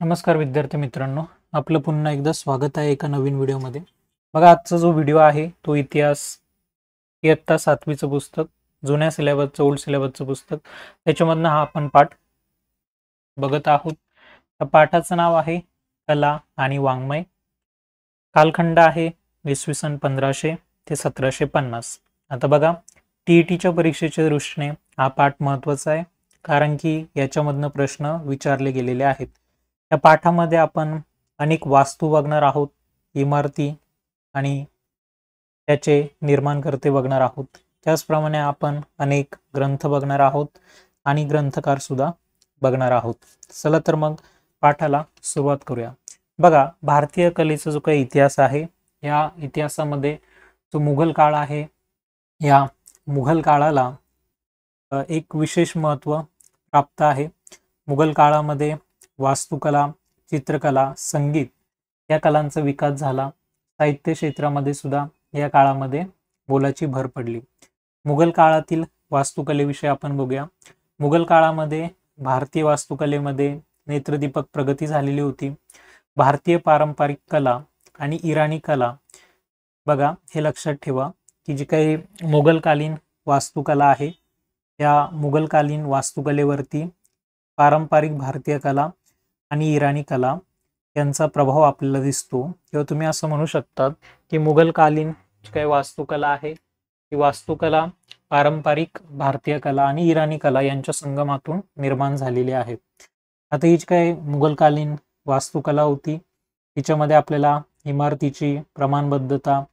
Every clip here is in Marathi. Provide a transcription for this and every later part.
नमस्कार विद्यार्थी मित्रांनो, आपलं पुन्हा एकदा स्वागत आहे एका नवीन व्हिडिओमध्ये। बघा, आजचा जो व्हिडिओ आहे तो इतिहास इयत्ता 7वीचं पुस्तक, जुन्या सिलेबसचं, ओल्ड सिलेबसचं पुस्तक, त्याच्यामधनं हा आपण पाठ बघत आहोत। त्या पाठाचं नाव आहे कला आणि वाङ्मय। कालखंड आहे इसवी सन 1500 ते 1750। आता बघा, टीईटीच्या परीक्षेच्या दृष्टीने हा पाठ महत्त्वाचा आहे, कारण की याच्यामधनं प्रश्न विचारले गेलेले आहेत। या पाठामध्ये आपण अनेक वास्तू बघणार आहोत, इमारती आणि त्याचे निर्माणकर्ते बघणार आहोत। त्याचप्रमाणे आपण अनेक ग्रंथ बघणार आहोत आणि ग्रंथकार सुद्धा बघणार आहोत। चला तर मग पाठाला सुरुवात करूया। बघा, भारतीय कलेचा जो काही इतिहास आहे, या इतिहासामध्ये जो मुघल काळ आहे, या मुघल काळाला एक विशेष महत्त्व प्राप्त आहे। मुघल काळामध्ये वास्तुकला, चित्रकला, संगीत या कलांचा विकास झाला। साहित्य क्षेत्रामध्ये सुद्धा या काळामध्ये मोलाची भर पडली। मुघल काळातील वास्तुकलेविषयी आपण बघूया। मुघल काळामध्ये भारतीय वास्तुकलेमध्ये नेत्रदीपक प्रगती झालेली होती। भारतीय पारंपरिक कला आणि इराणी कला, बघा हे लक्षात ठेवा की जी काही मुघलकालीन वास्तुकला आहे, या मुघलकालीन वास्तुकलेवरती पारंपरिक भारतीय कला आणि इराणी कला यांचा प्रभाव आपल्याला दिसतो। किंवा तुम्ही असं म्हणू शकता की मुघलकालीन जी काही वास्तुकला आहे, ती वास्तुकला पारंपरिक भारतीय कला आणि इराणी कला यांच्या संगमातून निर्माण झालेली आहे। आता ही जी काही मुघलकालीन वास्तुकला होती, तिच्यामध्ये आपल्याला इमारतीची प्रमाणबद्धता,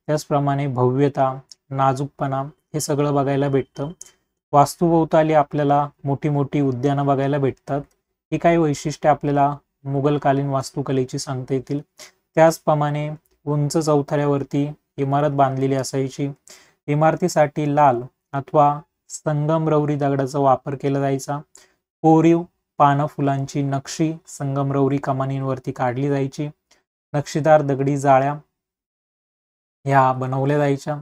त्याचप्रमाणे भव्यता, नाजूकपणा हे सगळं बघायला भेटतं। वास्तुभोवताली आपल्याला मोठी मोठी उद्यानं बघायला भेटतात। ही काही वैशिष्ट्ये आपल्याला मुघलकालीन वास्तुकलेची सांगता येतील। त्याचप्रमाणे उंच चौथऱ्यावरती इमारत बांधलेली असायची। इमारतीसाठी लाल अथवा संगमरवरी दगडाचा वापर केला जायचा। कोरीव पानं फुलांची नक्षी संगमरवरी कमानींवरती काढली जायची। नक्षीदार दगडी जाळ्या ह्या बनवल्या जायच्या।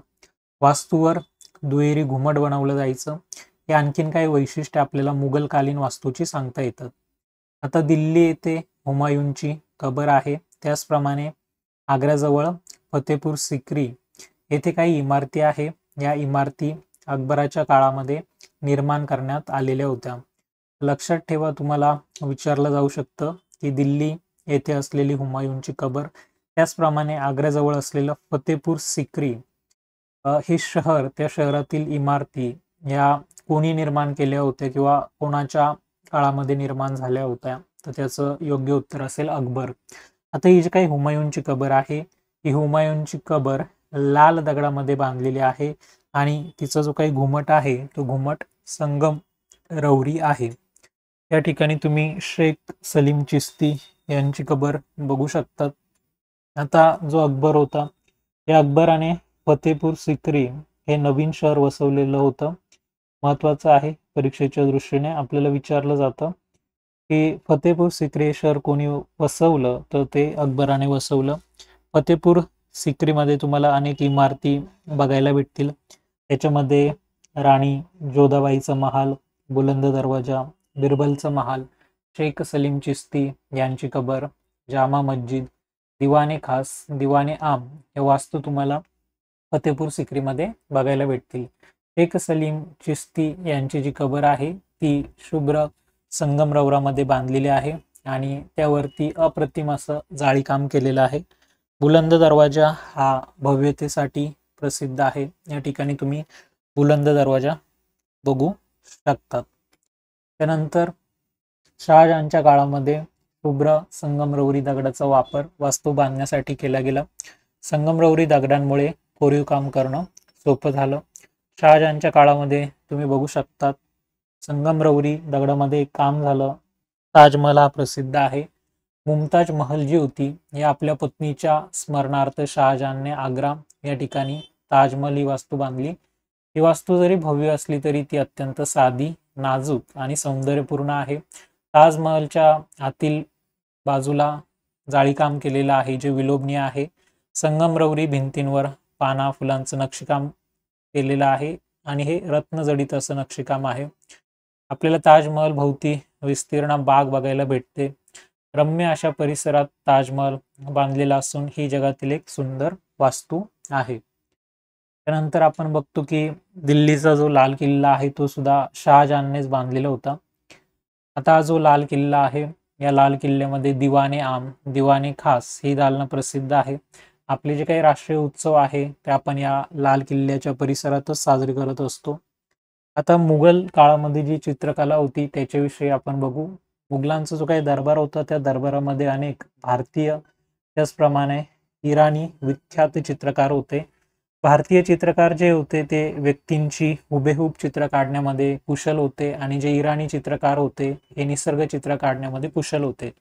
वास्तूवर दुहेरी घुमट बनवलं जायचं। हे आणखीन काही वैशिष्ट्ये आपल्याला मुघलकालीन वास्तूची सांगता येतात। आता दिल्ली येथे हुमायूनची कबर आहे। त्याचप्रमाणे आग्र्याजवळ फतेपूर सिक्री येथे काही इमारती आहे। या इमारती अकबराच्या काळामध्ये निर्माण करण्यात आलेल्या होत्या। लक्षात ठेवा, तुम्हाला विचारलं जाऊ शकतं की दिल्ली येथे असलेली हुमायूनची कबर, त्याचप्रमाणे आग्र्याजवळ असलेलं फतेपूर सिक्री हे शहर, त्या शहरातील इमारती या कोणी निर्माण केल्या होत्या किंवा कोणाच्या काळामध्ये निर्माण झाल्या होत्या? तर त्याचं योग्य उत्तर असेल अकबर। आता ही जी काही हुमायूनची कबर आहे, ही हुमायूनची कबर लाल दगडामध्ये बांधलेली आहे आणि तिचा जो काही घुमट आहे तो घुमट संगम रवरी आहे। या ठिकाणी तुम्ही शेख सलीम चिश्ती यांची कबर बघू शकतात। आता जो अकबर होता, या अकबराने फतेपूर सिक्री हे नवीन शहर वसवलेलं होतं। महत्वाचं आहे, परीक्षेच्या दृष्टीने आपल्याला विचारलं जातं की फतेपूर सिक्री हे शहर कोणी वसवलं, तर ते अकबराने वसवलं। फतेपूर सिक्रीमध्ये तुम्हाला अनेक इमारती बघायला भेटतील। त्याच्यामध्ये राणी जोधाबाईचा महाल, बुलंद दरवाजा, बिरबलचा महाल, शेख सलीम चिश्ती यांची कबर, जामा मस्जिद, दिवाने खास, दिवाने आम या वास्तू तुम्हाला फतेपूर सिक्रीमध्ये बघायला भेटतील। शेख सलीम चिश्ती यांची जी कबर आहे ती शुभ्र संगमरवरामध्ये बांधलेली आहे आणि त्यावरती अप्रतिम असं जाळीकाम केलेलं आहे। बुलंद दरवाजा हा भव्यतेसाठी प्रसिद्ध आहे। या ठिकाणी तुम्ही बुलंद दरवाजा बघू शकतात। त्यानंतर शहाजहानच्या काळामध्ये शुभ्र संगमरवरी दगडाचा वापर वास्तू बांधण्यासाठी केला गेला। संगमरवरी दगडांमुळे कोरीव काम करणं सोपं झालं। शहाजहानच्या काळामध्ये तुम्ही बघू शकतात संगमरवरी दगडामध्ये काम झालं। ताजमहल हा प्रसिद्ध आहे। मुमताज महल जी होती, या आपल्या पत्नीच्या स्मरणार्थ शहाजहानने आग्रा या ठिकाणी ताजमहल ही वास्तू बांधली। ही वास्तू जरी भव्य असली तरी ती अत्यंत साधी, नाजूक आणि सौंदर्यपूर्ण आहे। ताजमहलच्या आतील बाजूला जाळीकाम केलेलं आहे जे विलोभनीय आहे। संगमरवरी भिंतींवर पाना फुलांचं नक्षीकाम केलेलं आहे आणि हे रत्नजडित असं नक्षीकाम आहे। आपल्याला ताजमहल भोवती विस्तीर्ण बाग बघायला भेटते। रम्य अशा परिसरात ताजमहल बांधलेला असून ही जगातील एक सुंदर वास्तू आहे. त्यानंतर आपण बघतो की दिल्लीचा जो लाल किल्ला आहे तो सुद्धा शहाजहाननेच बांधलेला होता. आता हा जो लाल किल्ला आहे, या लाल किल्ल्यामध्ये दिवाने आम, दिवाने खास ही दालनं प्रसिद्ध आहे. आपले जे काही राष्ट्रीय उत्सव आहे ते आपण या लाल किल्ल्याच्या परिसरातच साजरे करत असतो. आता मुघल काळामध्ये जी चित्रकला होती त्याच्याविषयी आपण बघू. मुघलांचा जो काही दरबार होता त्या दरबारामध्ये अनेक भारतीय त्याचप्रमाणे इराणी विख्यात चित्रकार होते. भारतीय चित्रकार जे होते ते व्यक्तींची हुबेहूब चित्र काढण्यामध्ये कुशल होते आणि जे इराणी चित्रकार होते हे निसर्ग चित्र काढण्यामध्ये कुशल होते.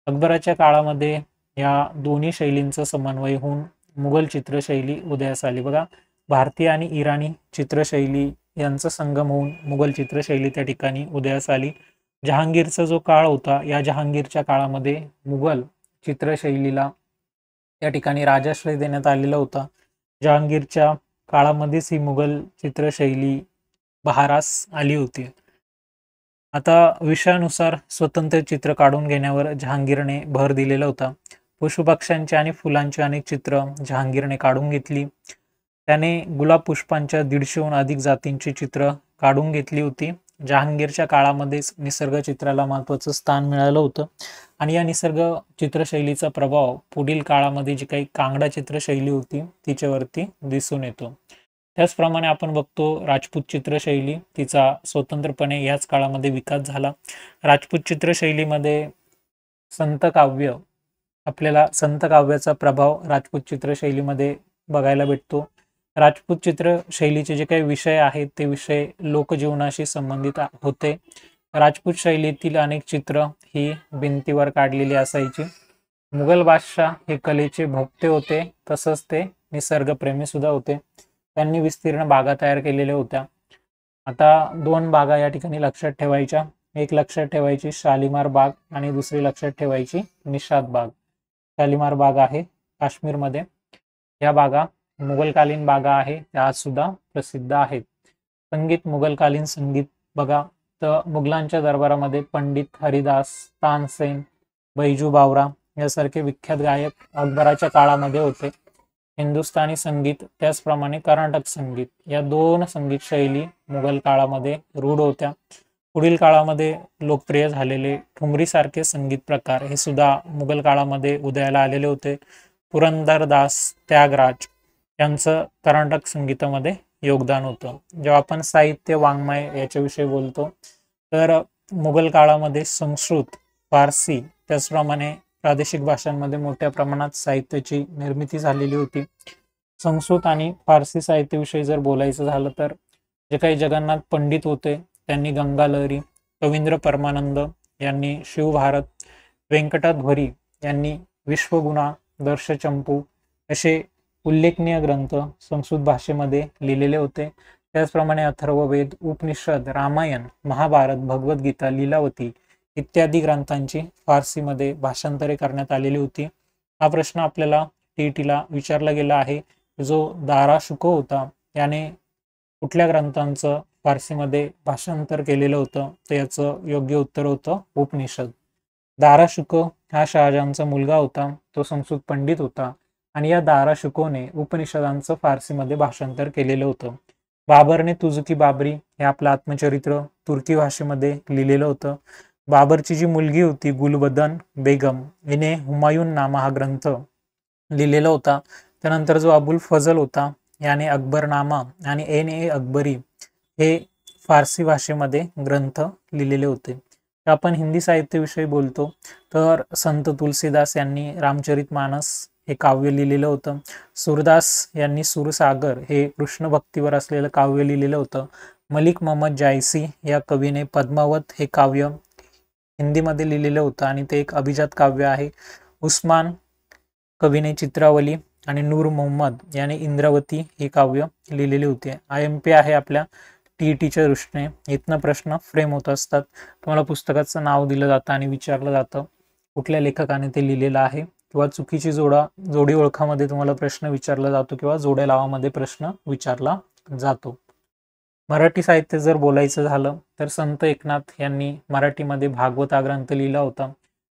अकबराच्या काळामध्ये या दोन्ही शैलींचा समन्वय होऊन मुघल चित्रशैली उदयास आली. बघा, भारतीय आणि इराणी चित्रशैली यांचा संगम होऊन मुघल चित्रशैली त्या ठिकाणी उदयास आली. जहांगीरचा जो काळ होता, या जहांगीरच्या काळामध्ये मुघल चित्रशैलीला त्या ठिकाणी राजाश्रय देण्यात आलेला होता. जहांगीरच्या काळामध्येच ही मुघल चित्रशैली बहारास आली होती. आता विषयानुसार स्वतंत्र चित्र काढून घेण्यावर जहांगीरने भर दिलेला होता. पशुपक्ष्यांची आणि फुलांची अनेक चित्र जहांगीरने काढून घेतली. त्याने गुलाब पुष्पांच्या 150हून अधिक जातींची चित्र काढून घेतली होती. जहांगीरच्या काळामध्येच निसर्ग चित्राला महत्त्वाचं स्थान मिळालं होतं आणि या निसर्ग चित्रशैलीचा प्रभाव पुढील काळामध्ये जी काही कांगडा चित्रशैली होती तिच्यावरती दिसून येतो. त्याचप्रमाणे आपण बघतो राजपूत चित्रशैली, तिचा स्वतंत्रपणे याच काळामध्ये विकास झाला. राजपूत चित्रशैलीमध्ये संत काव्य, आपल्याला संत काव्याचा प्रभाव राजपूत चित्रशैलीमध्ये बघायला भेटतो. राजपूत चित्रशैलीचे जे काही विषय आहेत ते विषय लोकजीवनाशी संबंधित होते. राजपूत शैलीतील अनेक चित्र ही भिंतीवर काढलेली असायची. मुघल बादशाह हे कलेचे भोक्ते होते, तसंच ते निसर्गप्रेमी सुद्धा होते. त्यांनी विस्तीर्ण बागा तयार केलेल्या होत्या. आता 2 बागा या ठिकाणी लक्षात ठेवायच्या. एक लक्षात ठेवायची शालिमार बाग आणि दुसरी लक्षात ठेवायची निषाद बाग. शालिमार बाग आहे काश्मीरमध्ये. या बागा मुघलकालीन बागा आहे, त्या आज सुद्धा प्रसिद्ध आहेत. संगीत, मुघलकालीन संगीत बघा तर मुघलांच्या दरबारामध्ये पंडित हरिदास, तानसेन, बैजू बावरा यासारखे विख्यात गायक अकबराच्या काळामध्ये होते. हिंदुस्थानी संगीत त्याचप्रमाणे कर्नाटक संगीत या 2 संगीत शैली मुघल काळामध्ये रूढ होत्या. पुढील काळामध्ये लोकप्रिय झालेले ठुमरीसारखे संगीत प्रकार हे सुद्धा मुघल काळामध्ये उदयाला आलेले होते. पुरंदरदास, त्यागराज यांचं कर्नाटक संगीतामध्ये योगदान होतं. जेव्हा आपण साहित्य, वाङ्मय याच्याविषयी बोलतो तर मुघल काळामध्ये संस्कृत, फारसी त्याचप्रमाणे प्रादेशिक भाषांमध्ये मोठ्या प्रमाणात साहित्याची निर्मिती झालेली होती. संस्कृत आणि फारसी साहित्याविषयी जर बोलायचं झालं तर जे काही जगन्नाथ पंडित होते त्यांनी गंगालहरी, कवींद्र परमानंद यांनी शिवभारत, व्यंकटाध्वरी यांनी विश्वगुणा, दर्शचंपू असे उल्लेखनीय ग्रंथ संस्कृत भाषेमध्ये लिहिलेले होते. त्याचप्रमाणे अथर्ववेद, उपनिषद, रामायण, महाभारत, भगवद्गीता, लीलावती इत्यादी ग्रंथांची फारसीमध्ये भाषांतरे करण्यात आलेली होती. हा प्रश्न आपल्याला टीईटीला विचारला गेला आहे. जो दारा शुको होता याने कुठल्या ग्रंथांचं फारसीमध्ये भाषांतर केलेलं होतं, तर याचं योग्य उत्तर होतं उपनिषद. दारा शुको हा शहाजहानचा मुलगा होता, तो संस्कृत पंडित होता आणि या दारा शुकोने उपनिषदांचं फारसीमध्ये भाषांतर केलेलं होतं. बाबरने तुझकी बाबरी हे आपलं आत्मचरित्र तुर्की भाषेमध्ये लिहिलेलं होतं. बाबरची जी मुलगी होती गुलबदन बेगम हिने हुमायून नामा हा ग्रंथ लिहिलेला होता. त्यानंतर जो अबुल फजल होता याने अकबरनामा आणि एन ए अकबरी हे फारसी भाषेमध्ये ग्रंथ लिहिलेले होते. तर आपण हिंदी साहित्याविषयी बोलतो तर संत तुलसीदास यांनी रामचरितमानस हे काव्य लिहिलेलं होतं. सूरदास यांनी सूरसागर हे कृष्ण भक्तीवर असलेलं काव्य लिहिलेलं होतं. मलिक मोहम्मद जायसी या कवीने पद्मावत हे काव्य हिंदीमध्ये लिहिलेलं होतं आणि ते एक अभिजात काव्य आहे. उस्मान कवीने चित्रावली आणि नूर मोहम्मद याने इंद्रावती हे काव्य लिहिलेले होते. IMP आहे आपल्या टीईटीच्या दृष्टीने. इथनं प्रश्न फ्रेम होत असतात. तुम्हाला पुस्तकाचं नाव दिलं जातं आणि विचारलं जातं कुठल्या लेखकाने ते लिहिलेलं आहे, किंवा चुकीची जोडी ओळखामध्ये तुम्हाला प्रश्न विचारला जातो किंवा जोड्या लावामध्ये प्रश्न विचारला जातो. मराठी साहित्य जर बोलायचं झालं तर संत एकनाथ यांनी मराठीमध्ये भागवत हा ग्रंथ लिहिला होता.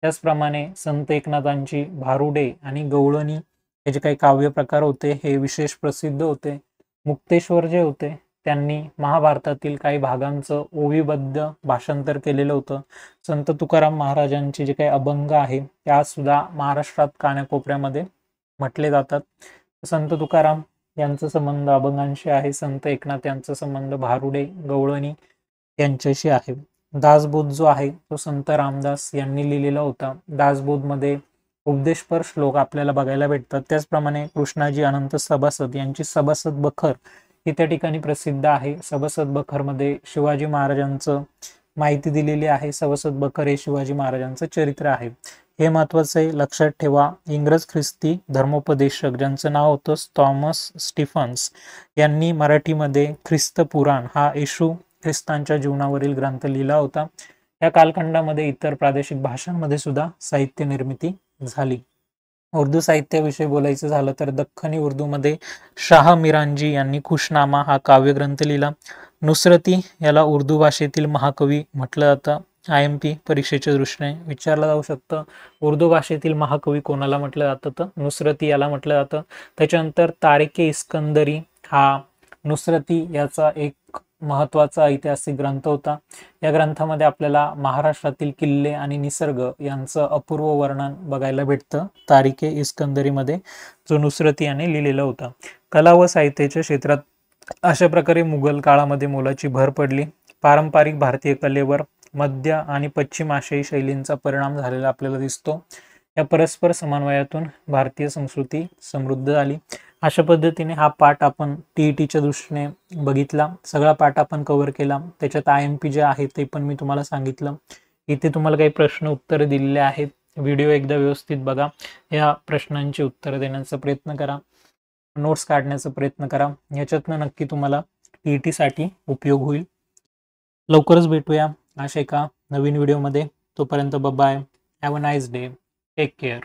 त्याचप्रमाणे संत एकनाथांची भारुडे आणि गवळणी हे जे काही काव्य प्रकार होते हे विशेष प्रसिद्ध होते. मुक्तेश्वर जे होते त्यांनी महाभारतातील काही भागांचं ओवीबद्ध भाषांतर केलेलं होतं. संत तुकाराम महाराजांचे जे काही अभंग आहे त्या सुद्धा महाराष्ट्रात कानाकोपऱ्यामध्ये म्हटले जातात. संत तुकाराम यांचा संबंध अभंगांशी आहे, संत एकनाथ यांचा संबंध भारुडे गवळणी यांच्याशी आहे. दासबोध जो आहे तो संत रामदास यांनी लिहिलेला होता. दासबोध मध्ये उपदेशपर श्लोक आपल्याला बघायला भेटतात. त्याचप्रमाणे कृष्णाजी अनंत सभासद यांची सभासद बखर ही त्या ठिकाणी प्रसिद्ध आहे. सभासद बखर मध्ये शिवाजी महाराजांचं माहिती दिलेली आहे. सभासद बखर हे शिवाजी महाराजांचं चरित्र आहे. हे महत्वाचं आहे, लक्षात ठेवा. इंग्रज ख्रिस्ती धर्मोपदेशक ज्यांचं नाव होतं थॉमस स्टीफन्स यांनी मराठीमध्ये ख्रिस्त पुराण हा येशू ख्रिस्तांच्या जीवनावरील ग्रंथ लिहिला होता. या कालखंडामध्ये इतर प्रादेशिक भाषांमध्ये सुद्धा साहित्य निर्मिती झाली. उर्दू साहित्याविषयी बोलायचं झालं तर दख्खनी उर्दूमध्ये शाह मिरांजी यांनी खुशनामा हा काव्यग्रंथ लिहिला. नुसरती याला उर्दू भाषेतील महाकवी म्हटलं जातं. IMP परीक्षेच्या दृष्टीने विचारलं जाऊ शकतं, उर्दू भाषेतील महाकवी कोणाला म्हटलं जातं तर नुसरती याला म्हटलं जातं. त्याच्यानंतर तारिके इस्कंदरी हा नुसरती याचा एक महत्वाचा ऐतिहासिक ग्रंथ होता. या ग्रंथामध्ये आपल्याला महाराष्ट्रातील किल्ले आणि निसर्ग यांचं अपूर्व वर्णन बघायला भेटतं तारिके इस्कंदरीमध्ये, जो नुसरती याने लिहिलेला होता. कला व साहित्याच्या क्षेत्रात अशा प्रकारे मुघल काळामध्ये मोलाची भर पडली. पारंपरिक भारतीय कलेवर मध्य आणि पश्चिम आशियाई शैलींचा परिणाम झालेला आपल्याला दिसतो. या परस्पर समन्वयातून भारतीय संस्कृती समृद्ध झाली. अशा पद्धतीने हा पाठ आपण TETच्या दृष्टीने बघितला. सगळा पाठ आपण कव्हर केला. त्याच्यात IMP जे आहे ते पण मी तुम्हाला सांगितलं. इथे तुम्हाला काही प्रश्न उत्तर दिलेले आहेत. व्हिडिओ एकदा व्यवस्थित बघा, या प्रश्नांची उत्तर देण्याचा प्रयत्न करा, नोट्स काढण्याचा प्रयत्न करा. याच्यातनं नक्की तुम्हाला TETसाठी उपयोग होईल. लवकरच भेटूया अशा एका नवीन व्हिडिओमध्ये. तोपर्यंत bye, have a nice day, take care.